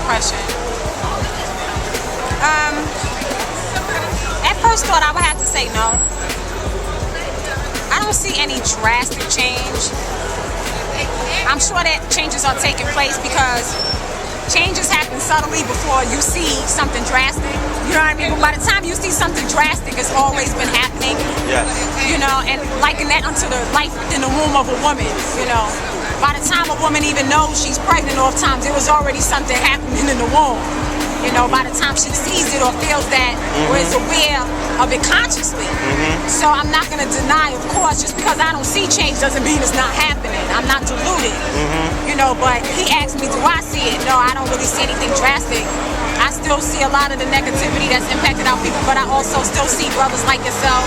impression. At first thought I would have to say no. I don't see any drastic change. I'm sure that changes are taking place because changes happen subtly before you see something drastic. You know what I mean? But by the time you see something drastic, it's always been happening. Yes. You know, and liken that unto the life in the womb of a woman, you know. By the time a woman even knows she's pregnant oftentimes, it was already something happening in the womb. You know, by the time she sees it or feels that or is aware of it consciously. So I'm not going to deny, of course, just because I don't see change doesn't mean it's not happening. I'm not deluded. You know, but he asked me, do I see it? No, I don't really see anything drastic. I still see a lot of the negativity that's impacted our people, but I also still see brothers like yourself,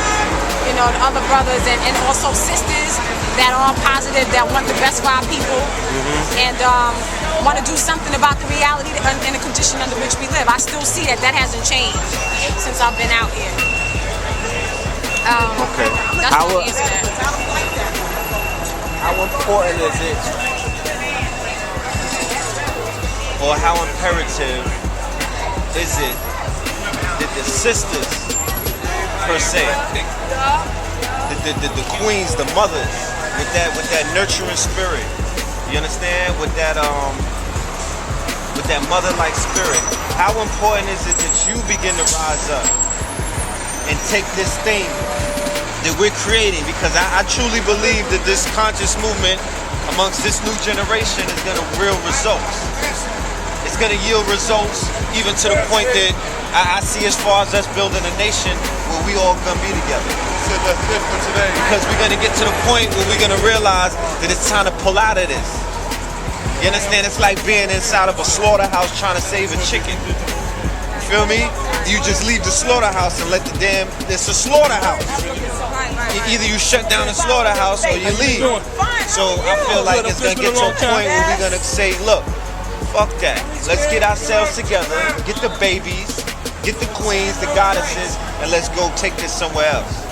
you know, the other brothers, and also sisters that are positive, that want the best for our people, and want to do something about the reality and the condition under which we live. I still see that hasn't changed since I've been out here. Okay. That's How, my answer to that. how important is it, or how imperative is it that the sisters, per se, the queens, the mothers, with that nurturing spirit, you understand, with that mother-like spirit, how important is it that you begin to rise up and take this thing that we're creating? Because I truly believe that this conscious movement amongst this new generation is going to yield results. It's going to yield results even to the point that I see as far as us building a nation where we all going to be together. Because we're going to get to the point where we're going to realize that it's time to pull out of this. You understand? It's like being inside of a slaughterhouse trying to save a chicken. You feel me? You just leave the slaughterhouse and let it's a slaughterhouse. Either you shut down the slaughterhouse or you leave. So I feel like it's going to get to a point where we're going to say, look, fuck that. Let's get ourselves together, get the babies, get the queens, the goddesses, and let's go take this somewhere else.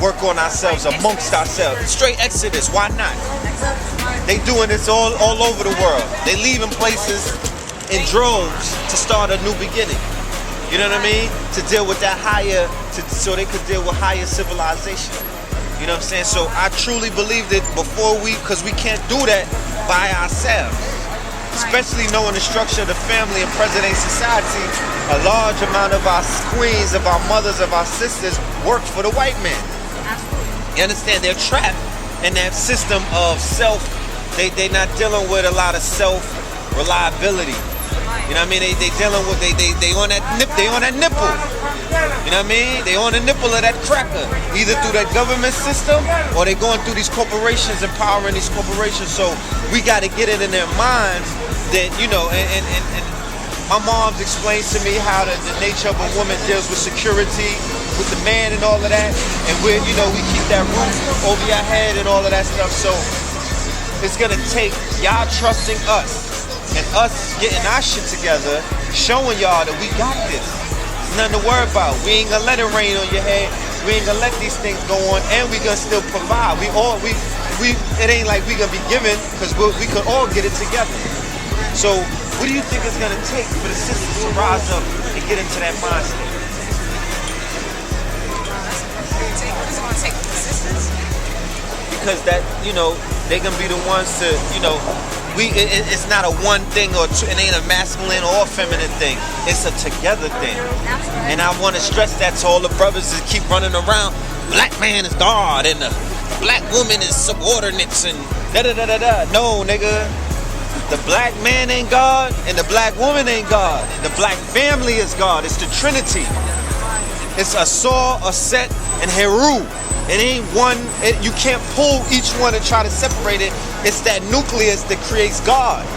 Work on ourselves, amongst ourselves. Straight exodus, why not? They doing this all over the world. They leaving places in droves to start a new beginning. You know what I mean? To deal with that higher, so they could deal with higher civilization. You know what I'm saying? So I truly believe that because we can't do that by ourselves. Especially knowing the structure of the family and present-day society, a large amount of our queens, of our mothers, of our sisters work for the white man. You understand? They're trapped in that system of self. They're not dealing with a lot of self-reliability. You know what I mean? They dealing with they on that nipple. You know what I mean? They on the nipple of that cracker, either through that government system or they going through these corporations, empowering these corporations. So we got to get it in their minds that, you know, and my mom's explained to me how the nature of a woman deals with security, with the man and all of that, and we keep that roof over your head and all of that stuff. So it's gonna take y'all trusting us and us getting our shit together, showing y'all that we got this. There's nothing to worry about. We ain't gonna let it rain on your head. We ain't gonna let these things go on, and we gonna still provide. It ain't like we gonna be giving, because we could all get it together. So what do you think it's gonna take for the sisters to rise up and get into that mindset? What is it going to take for the sisters? Because they gonna be the ones to, it's not a one thing or two, it ain't a masculine or feminine thing. It's a together thing. And I want to stress that to all the brothers that keep running around. Black man is God and the black woman is subordinates and da-da-da-da-da. No, nigga. The black man ain't God and the black woman ain't God. The black family is God. It's the Trinity. It's Asar, Aset, and Heru. It ain't one, you can't pull each one and try to separate it. It's that nucleus that creates God.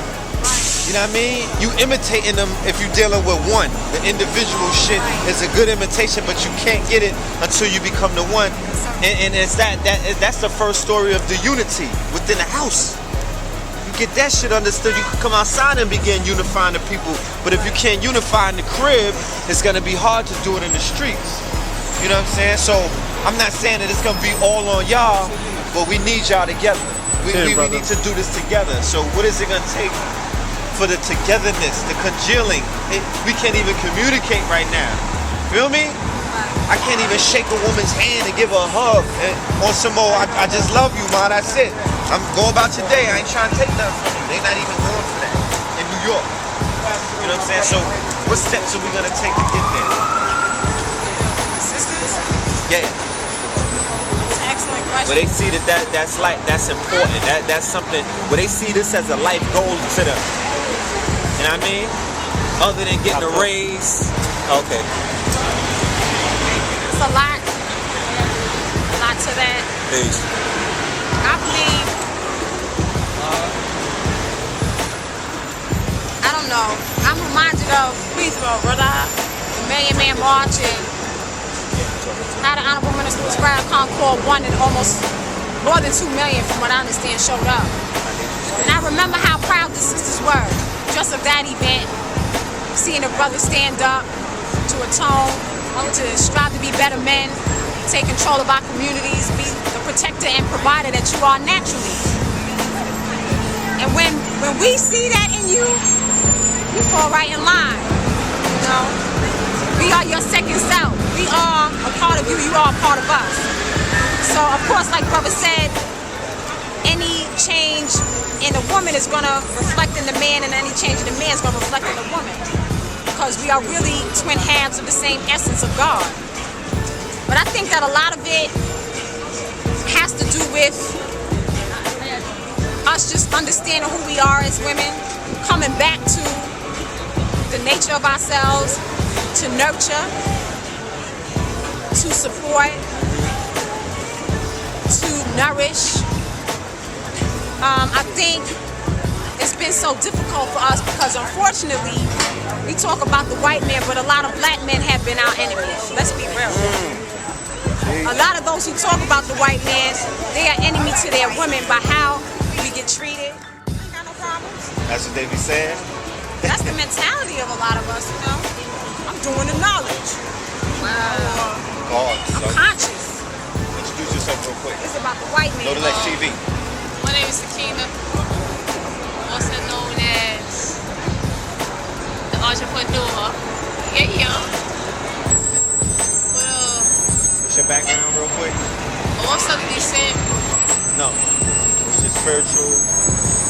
You know what I mean? You imitating them if you're dealing with one. The individual shit is a good imitation, but you can't get it until you become the one. And it's that's the first story of the unity within the house. You get that shit understood, you can come outside and begin unifying the people. But if you can't unify in the crib, it's gonna be hard to do it in the streets. You know what I'm saying? So I'm not saying that it's gonna be all on y'all, but we need y'all together. We need to do this together. So what is it gonna take for the togetherness, the congealing. We can't even communicate right now. Feel me? I can't even shake a woman's hand and give her a hug. And on some more, I just love you, man. That's it. I'm going about your day. I ain't trying to take nothing from you. They not even going for that in New York. You know what I'm saying? So, what steps are we gonna take to get there? Sisters? Yeah. That's an excellent question. But they see that's important. That's something where they see this as a life goal to them. You know what I mean? Other than getting a raise. Okay. It's a lot to that. Peace. I believe, I don't know, I'm reminded of Queensboro, brother, the Million Man March, and how the Honorable Minister Farrakhan called one and almost more than 2 million, from what I understand, showed up. And I remember how proud the sisters were just of that event, seeing the brothers stand up to atone, to strive to be better men, take control of our communities, be the protector and provider that you are naturally. And when we see that in you, we fall right in line. You know, we are your second self. We are a part of you. You are a part of us. So of course, like brother said, any change in a woman is going to reflect in the man, and any change in the man is going to reflect in the woman. Because we are really twin halves of the same essence of God. But I think that a lot of it has to do with us just understanding who we are as women, coming back to the nature of ourselves, to nurture, to support, to nourish. I think it's been so difficult for us because unfortunately, we talk about the white man, but a lot of black men have been our enemies. Let's be real. A lot of those who talk about the white man, they are enemy to their women by how we get treated. Ain't got no problems. That's what they be saying? That's the mentality of a lot of us, you know. I'm doing the knowledge. God, I'm so conscious. introduce yourself real quick. It's about the white man. Go to Lex TV. My name is Sakina, also known as the entrepreneur. Yeah. But What's your background real quick? I'm Southern descent. No. What's your spiritual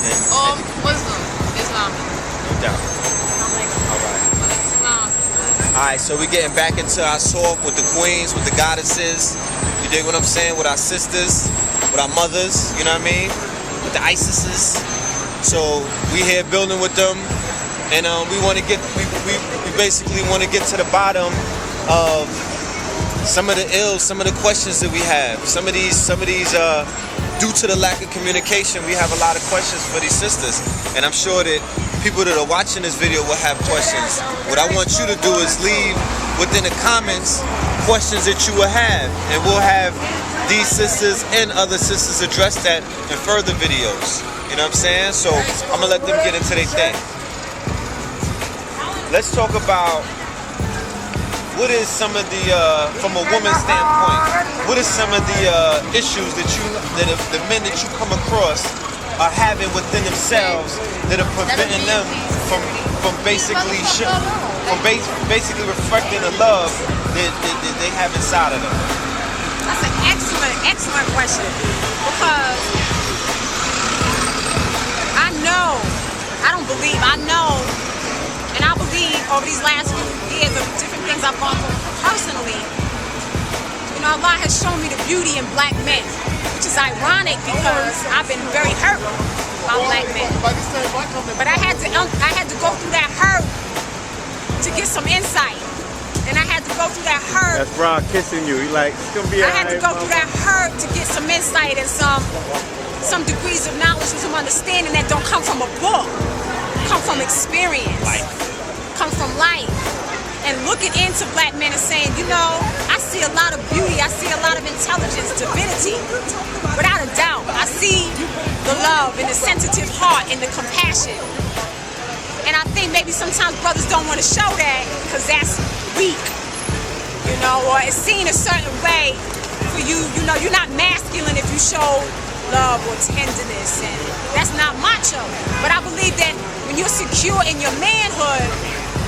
and Muslim, Islamic. no doubt. Alright. Islam. Alright, so we're getting back into our talk with the queens, with the goddesses. You dig what I'm saying? With our sisters, with our mothers, you know what I mean? With the Isises. So we here building with them, and we want to get, we basically want to get to the bottom of some of the ills, some of the questions that we have. Some of these, due to the lack of communication, we have a lot of questions for these sisters, and I'm sure that people that are watching this video will have questions. What I want you to do is leave within the comments questions that you will have, and we'll have these sisters and other sisters address that in further videos. You know what I'm saying? So I'm gonna let them get into their thing. Let's talk about what is some of the, from a woman's standpoint, what is some of the issues that the men that you come across are having within themselves that are preventing them from basically basically reflecting the love that they have inside of them? That's an excellent question. Because I know, and I believe over these last few years of different things I've gone through personally, you know, Allah has shown me the beauty in black men, which is ironic because I've been very hurt by black men. But I had to go through that hurt to get some insight. And I had to go through that hurt. That's Ron kissing you. He like, it's gonna be I had to go through that hurt to get some insight and some degrees of knowledge and some understanding that don't come from a book, come from experience, come from life. And looking into black men and saying, you know, I see a lot of beauty, I see a lot of intelligence, divinity, without a doubt. I see the love and the sensitive heart and the compassion. And I think maybe sometimes brothers don't want to show that because that's weak, you know, or it's seen a certain way for you. You know, you're not masculine if you show love or tenderness, and that's not macho. But I believe that when when you're secure in your manhood,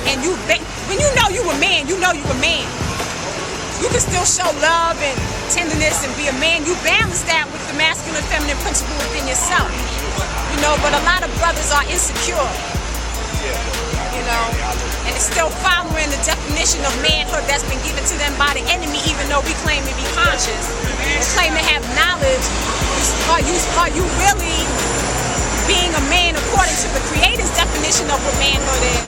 and when you know you a man, you know you a man. You can still show love and tenderness and be a man. You balance that with the masculine and feminine principle within yourself. You know, but a lot of brothers are insecure. You know, and it's still following the definition of manhood that's been given to them by the enemy, even though we claim to be conscious. We claim to have knowledge. Are you really being a man according to the Creator's definition of what manhood is?